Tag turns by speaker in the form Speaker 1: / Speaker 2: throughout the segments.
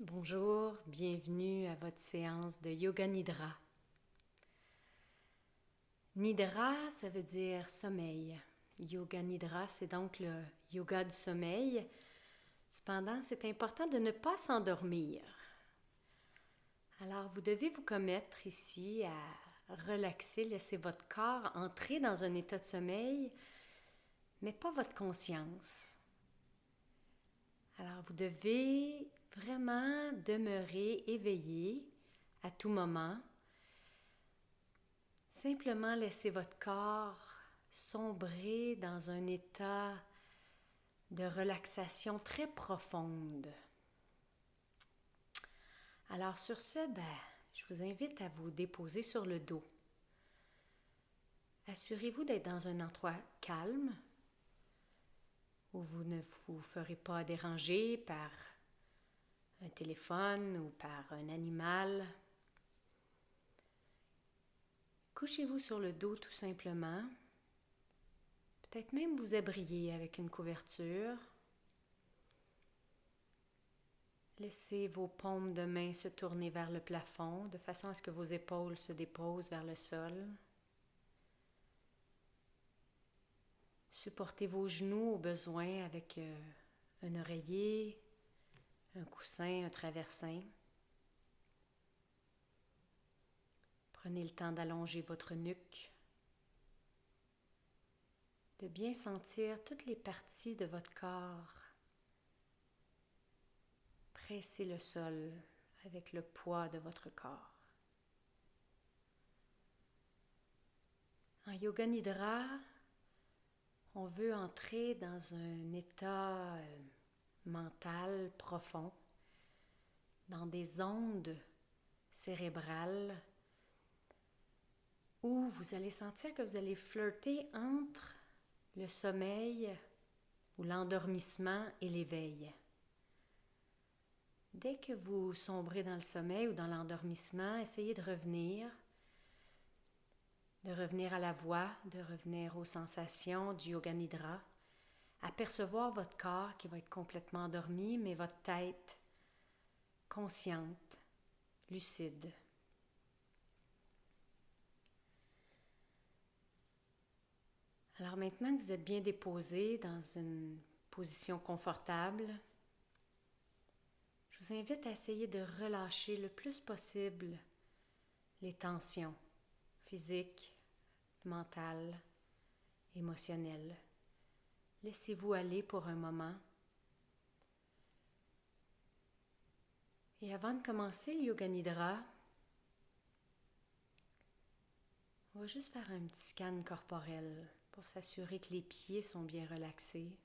Speaker 1: Bonjour, bienvenue à votre séance de Yoga Nidra. Nidra, ça veut dire sommeil. Yoga Nidra, c'est donc le yoga du sommeil. Cependant, c'est important de ne pas s'endormir. Alors, vous devez vous commettre ici à relaxer, laisser votre corps entrer dans un état de sommeil, mais pas votre conscience. Alors, vous devez vraiment demeurer éveillé à tout moment. Simplement laissez votre corps sombrer dans un état de relaxation très profonde. Alors sur ce, je vous invite à vous déposer sur le dos. Assurez-vous d'être dans un endroit calme où vous ne vous ferez pas déranger par un téléphone ou par un animal. Couchez-vous sur le dos tout simplement. Peut-être même vous abrier avec une couverture. Laissez vos paumes de main se tourner vers le plafond de façon à ce que vos épaules se déposent vers le sol. Supportez vos genoux au besoin avec un oreiller, un coussin, un traversin. Prenez le temps d'allonger votre nuque, de bien sentir toutes les parties de votre corps. Pressez le sol avec le poids de votre corps. En Yoga Nidra, on veut entrer dans un état mental profond, dans des ondes cérébrales où vous allez sentir que vous allez flirter entre le sommeil ou l'endormissement et l'éveil. Dès que vous sombrez dans le sommeil ou dans l'endormissement, essayez de revenir à la voix, de revenir aux sensations du Yoga Nidra, apercevoir votre corps qui va être complètement endormi, mais votre tête consciente, lucide. Alors maintenant que vous êtes bien déposé dans une position confortable, je vous invite à essayer de relâcher le plus possible les tensions physiques, mentales, émotionnelles. Laissez-vous aller pour un moment. Et avant de commencer le Yoga Nidra, on va juste faire un petit scan corporel pour s'assurer que les pieds sont bien relaxés,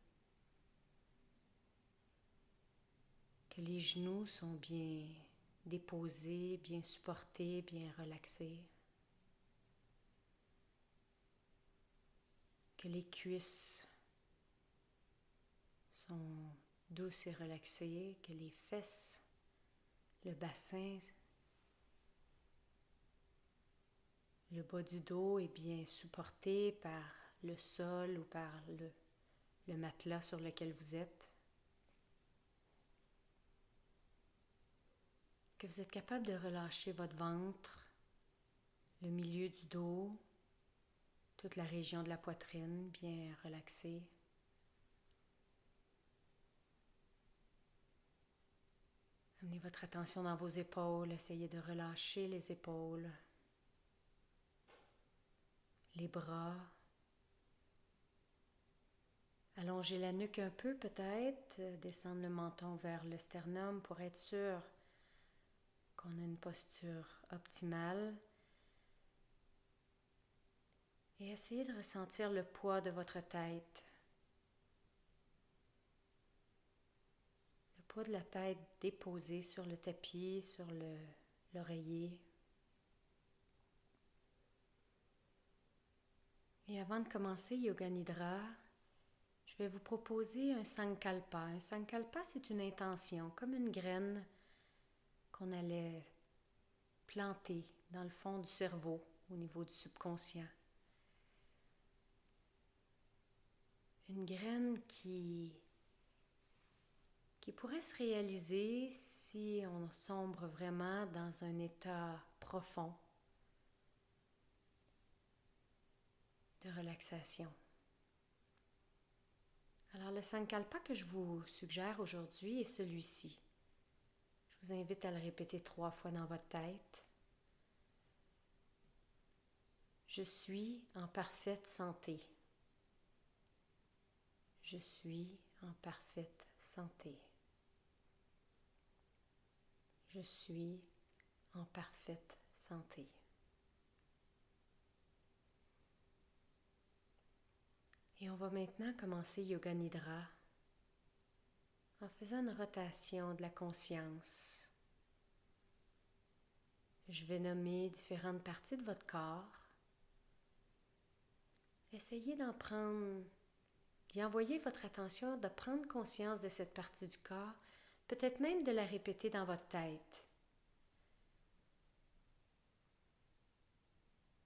Speaker 1: que les genoux sont bien déposés, bien supportés, bien relaxés, que les cuisses sont douces et relaxées, que les fesses, le bassin, le bas du dos est bien supporté par le sol ou par le matelas sur lequel vous êtes. Que vous êtes capable de relâcher votre ventre, le milieu du dos, toute la région de la poitrine bien relaxée. Amenez votre attention dans vos épaules, essayez de relâcher les épaules, les bras. Allongez la nuque un peu peut-être, descendre le menton vers le sternum pour être sûr qu'on a une posture optimale. Et essayez de ressentir le poids de votre tête. Le poids de la tête déposé sur le tapis, sur l'oreiller. Et avant de commencer Yoga Nidra, je vais vous proposer un Sankalpa. Un Sankalpa, c'est une intention, comme une graine qu'on allait planter dans le fond du cerveau, au niveau du subconscient. Une graine qui qui pourrait se réaliser si on sombre vraiment dans un état profond de relaxation. Alors le Sankalpa que je vous suggère aujourd'hui est celui-ci. Je vous invite à le répéter 3 fois dans votre tête. Je suis en parfaite santé. Je suis en parfaite santé. Je suis en parfaite santé. Et on va maintenant commencer Yoga Nidra en faisant une rotation de la conscience. Je vais nommer différentes parties de votre corps. Essayez d'y envoyer votre attention, de prendre conscience de cette partie du corps, peut-être même de la répéter dans votre tête.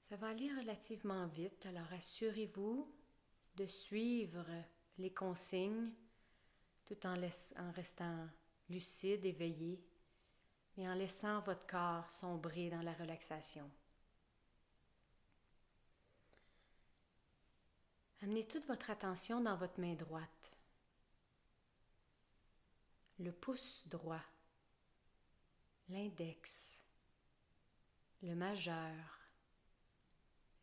Speaker 1: Ça va aller relativement vite, alors assurez-vous de suivre les consignes tout en restant lucide, éveillé, mais en laissant votre corps sombrer dans la relaxation. Amenez toute votre attention dans votre main droite. Le pouce droit, l'index, le majeur,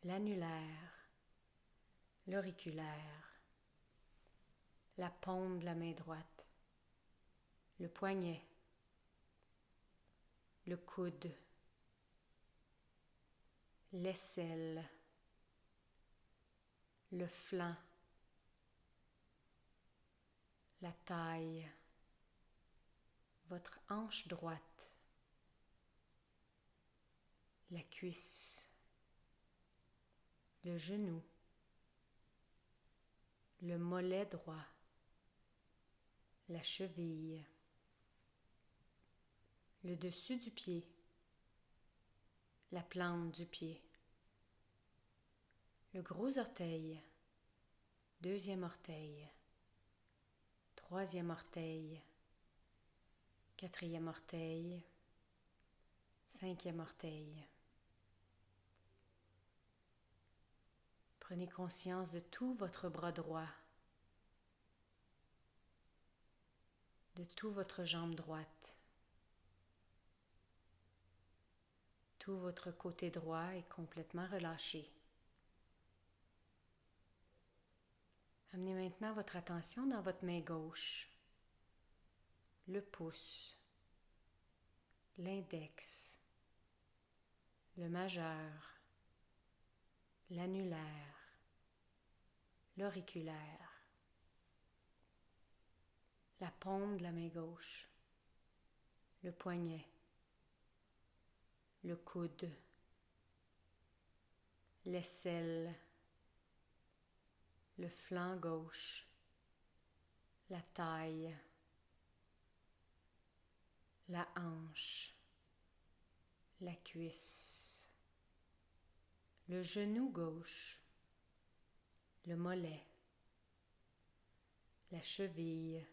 Speaker 1: l'annulaire, l'auriculaire, la paume de la main droite, le poignet, le coude, l'aisselle, le flanc, la taille, votre hanche droite, la cuisse, le genou, le mollet droit, la cheville, le dessus du pied, la plante du pied, le gros orteil, deuxième orteil, troisième orteil, quatrième orteil, cinquième orteil. Prenez conscience de tout votre bras droit, de toute votre jambe droite. Tout votre côté droit est complètement relâché. Amenez maintenant votre attention dans votre main gauche, le pouce, l'index, le majeur, l'annulaire, l'auriculaire, la paume de la main gauche, le poignet, le coude, l'aisselle, le flanc gauche, la taille, la hanche, la cuisse, le genou gauche, le mollet, la cheville,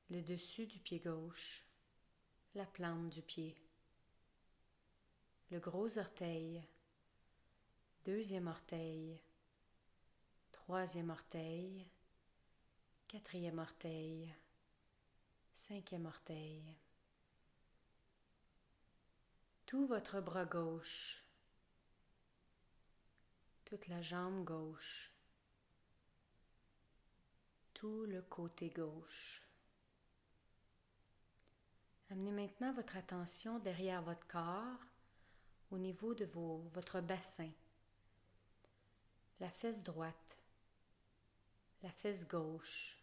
Speaker 1: le dessus du pied gauche, la plante du pied, le gros orteil, deuxième orteil, troisième orteil, quatrième orteil, cinquième orteil. Tout votre bras gauche, toute la jambe gauche, tout le côté gauche. Amenez maintenant votre attention derrière votre corps, au niveau de votre bassin, la fesse droite, la fesse gauche.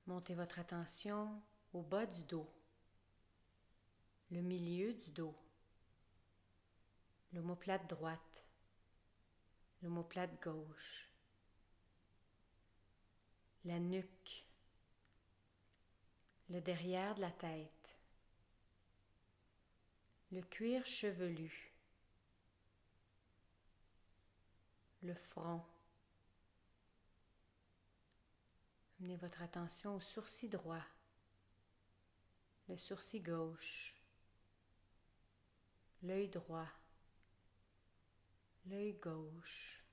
Speaker 1: Montez votre attention au bas du dos, le milieu du dos, l'omoplate droite, l'omoplate gauche, la nuque, le derrière de la tête, le cuir chevelu, le front, Amenez votre attention au sourcil droit, le sourcil gauche, l'œil droit, l'œil gauche,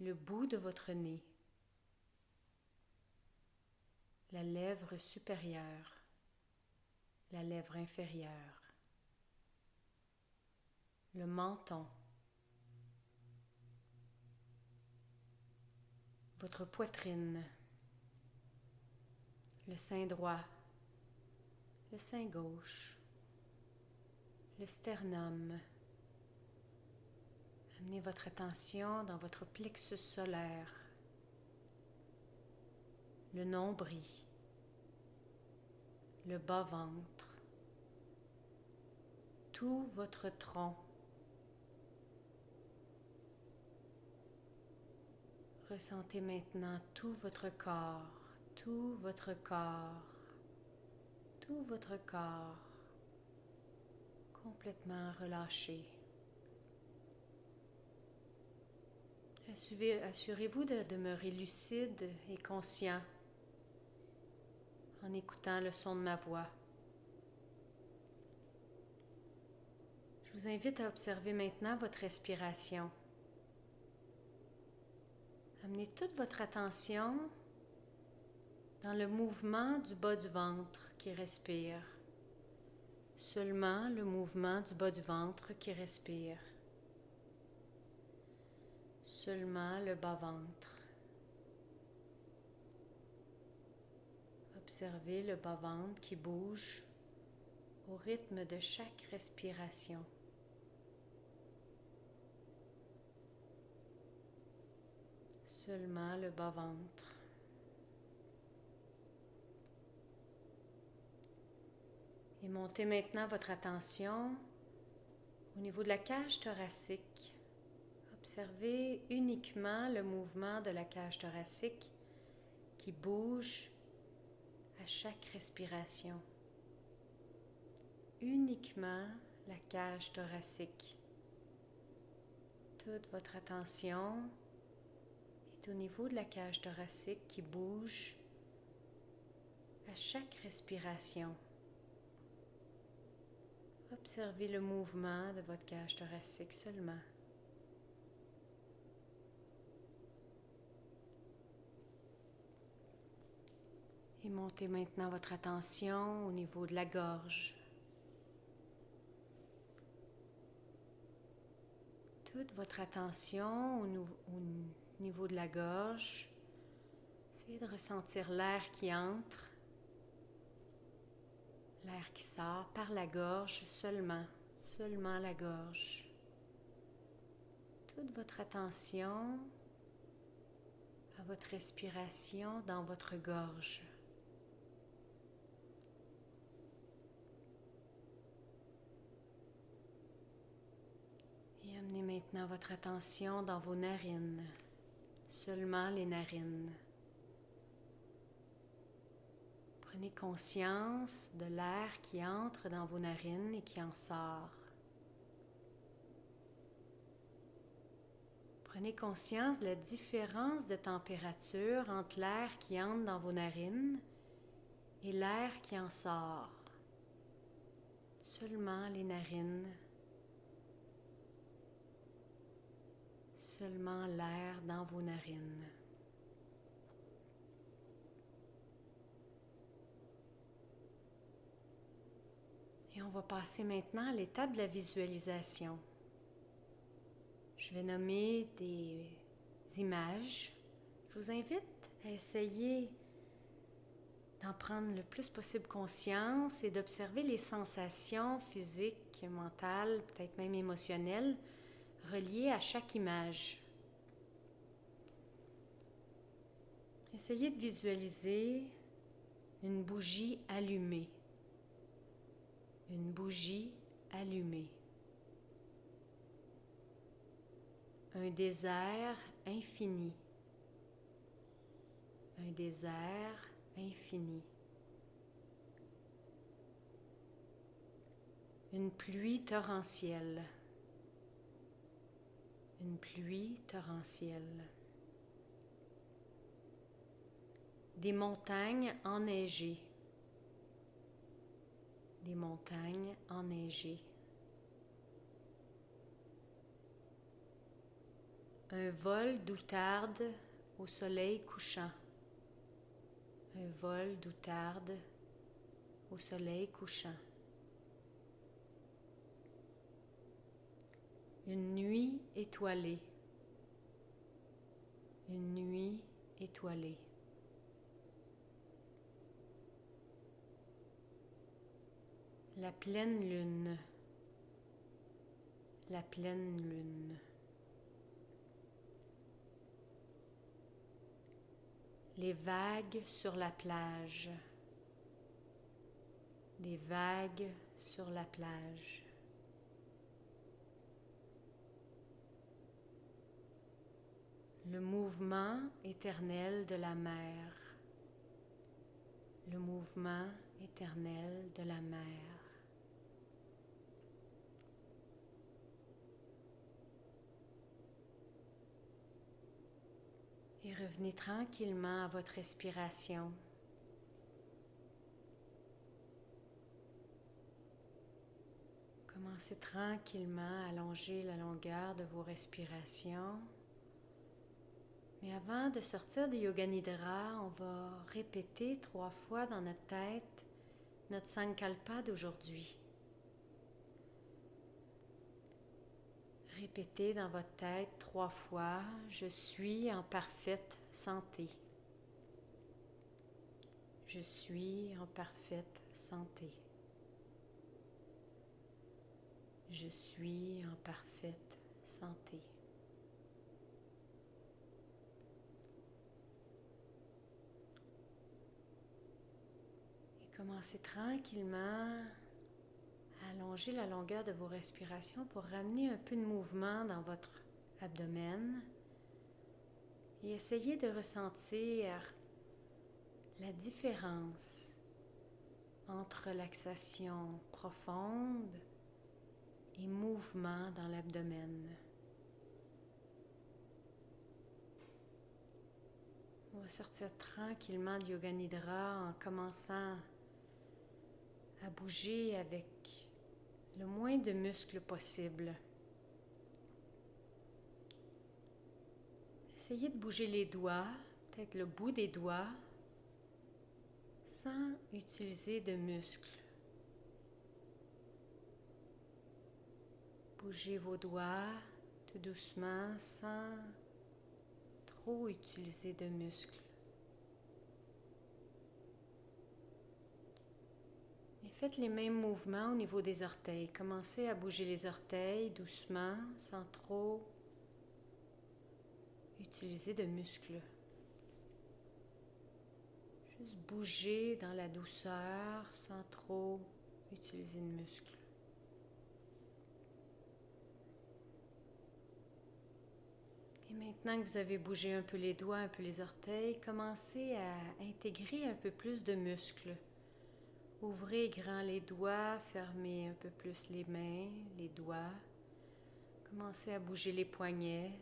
Speaker 1: le bout de votre nez, la lèvre supérieure, la lèvre inférieure, le menton, votre poitrine, le sein droit, le sein gauche, le sternum. Amenez votre attention dans votre plexus solaire, le nombril, le bas-ventre, tout votre tronc. Ressentez maintenant tout votre corps, tout votre corps, tout votre corps complètement relâché. Assurez-vous de demeurer lucide et conscient en écoutant le son de ma voix. Je vous invite à observer maintenant votre respiration. Amenez toute votre attention dans le mouvement du bas du ventre qui respire. Seulement le mouvement du bas du ventre qui respire. Seulement le bas-ventre. Observez le bas-ventre qui bouge au rythme de chaque respiration. Seulement le bas-ventre. Et montez maintenant votre attention au niveau de la cage thoracique. Observez uniquement le mouvement de la cage thoracique qui bouge à chaque respiration. Uniquement la cage thoracique. Toute votre attention est au niveau de la cage thoracique qui bouge à chaque respiration. Observez le mouvement de votre cage thoracique seulement. Et montez maintenant votre attention au niveau de la gorge. Toute votre attention au niveau de la gorge. Essayez de ressentir l'air qui entre, l'air qui sort par la gorge seulement la gorge. Toute votre attention à votre respiration dans votre gorge. Et amenez maintenant votre attention dans vos narines, seulement les narines. Prenez conscience de l'air qui entre dans vos narines et qui en sort. Prenez conscience de la différence de température entre l'air qui entre dans vos narines et l'air qui en sort. Seulement les narines. Seulement l'air dans vos narines. Et on va passer maintenant à l'étape de la visualisation. Je vais nommer des images. Je vous invite à essayer d'en prendre le plus possible conscience et d'observer les sensations physiques, mentales, peut-être même émotionnelles, reliées à chaque image. Essayez de visualiser une bougie allumée. Une bougie allumée. Un désert infini. Un désert infini. Une pluie torrentielle. Une pluie torrentielle. des montagnes enneigées. Des montagnes enneigées. Un vol d'outarde au soleil couchant. Un vol d'outarde au soleil couchant. Une nuit étoilée. Une nuit étoilée. La pleine lune. La pleine lune. Les vagues sur la plage. Des vagues sur la plage. Le mouvement éternel de la mer. Le mouvement éternel de la mer. Et revenez tranquillement à votre respiration. Commencez tranquillement à allonger la longueur de vos respirations. Mais avant de sortir de Yoga Nidra, on va répéter 3 fois dans notre tête notre Sankalpa d'aujourd'hui. Répétez dans votre tête 3 fois « Je suis en parfaite santé ». Je suis en parfaite santé. Je suis en parfaite santé. Et commencez tranquillement à allonger la longueur de vos respirations pour ramener un peu de mouvement dans votre abdomen et essayez de ressentir la différence entre relaxation profonde et mouvement dans l'abdomen. On va sortir tranquillement de Yoga Nidra en commençant à bouger avec le moins de muscles possible. Essayez de bouger les doigts, peut-être le bout des doigts, sans utiliser de muscles. Bougez vos doigts tout doucement, sans trop utiliser de muscles. Et faites les mêmes mouvements au niveau des orteils. Commencez à bouger les orteils doucement, sans trop utiliser de muscles. Juste bouger dans la douceur, sans trop utiliser de muscles. Et maintenant que vous avez bougé un peu les doigts, un peu les orteils, commencez à intégrer un peu plus de muscles. Ouvrez grand les doigts, fermez un peu plus les mains, les doigts. Commencez à bouger les poignets,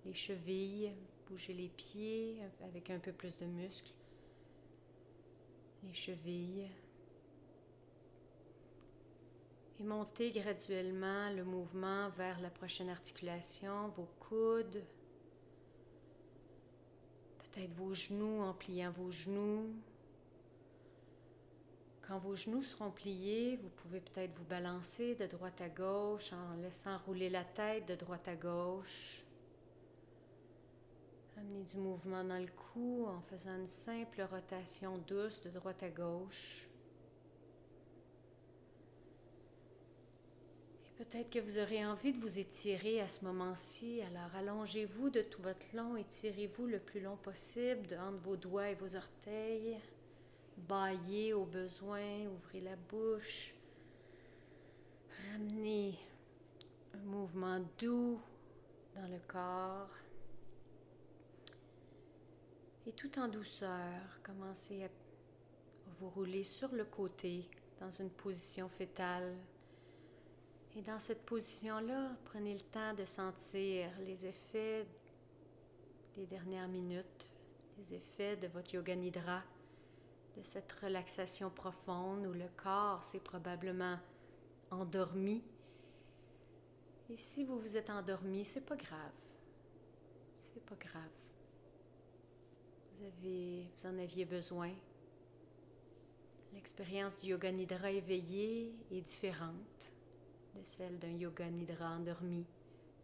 Speaker 1: les chevilles, bougez les pieds avec un peu plus de muscles. Les chevilles. Et montez graduellement le mouvement vers la prochaine articulation, vos coudes, peut-être vos genoux en pliant vos genoux. Quand vos genoux seront pliés, vous pouvez peut-être vous balancer de droite à gauche en laissant rouler la tête de droite à gauche. Amenez du mouvement dans le cou en faisant une simple rotation douce de droite à gauche. Et peut-être que vous aurez envie de vous étirer à ce moment-ci, alors allongez-vous de tout votre long, étirez-vous le plus long possible entre vos doigts et vos orteils. Bâillez au besoin, ouvrez la bouche. Ramenez un mouvement doux dans le corps. Et tout en douceur, commencez à vous rouler sur le côté dans une position fétale. Et dans cette position-là, prenez le temps de sentir les effets des dernières minutes, les effets de votre Yoga Nidra, de cette relaxation profonde où le corps s'est probablement endormi. Et si vous vous êtes endormi, c'est pas grave. C'est pas grave. Vous en aviez besoin. L'expérience du Yoga Nidra éveillé est différente de celle d'un Yoga Nidra endormi.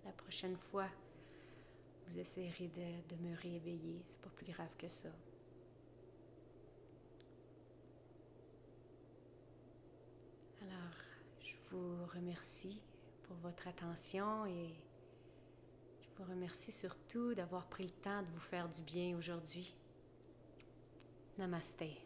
Speaker 1: La prochaine fois, vous essayerez de demeurer éveillé. C'est pas plus grave que ça. Alors, je vous remercie pour votre attention et je vous remercie surtout d'avoir pris le temps de vous faire du bien aujourd'hui. Namasté.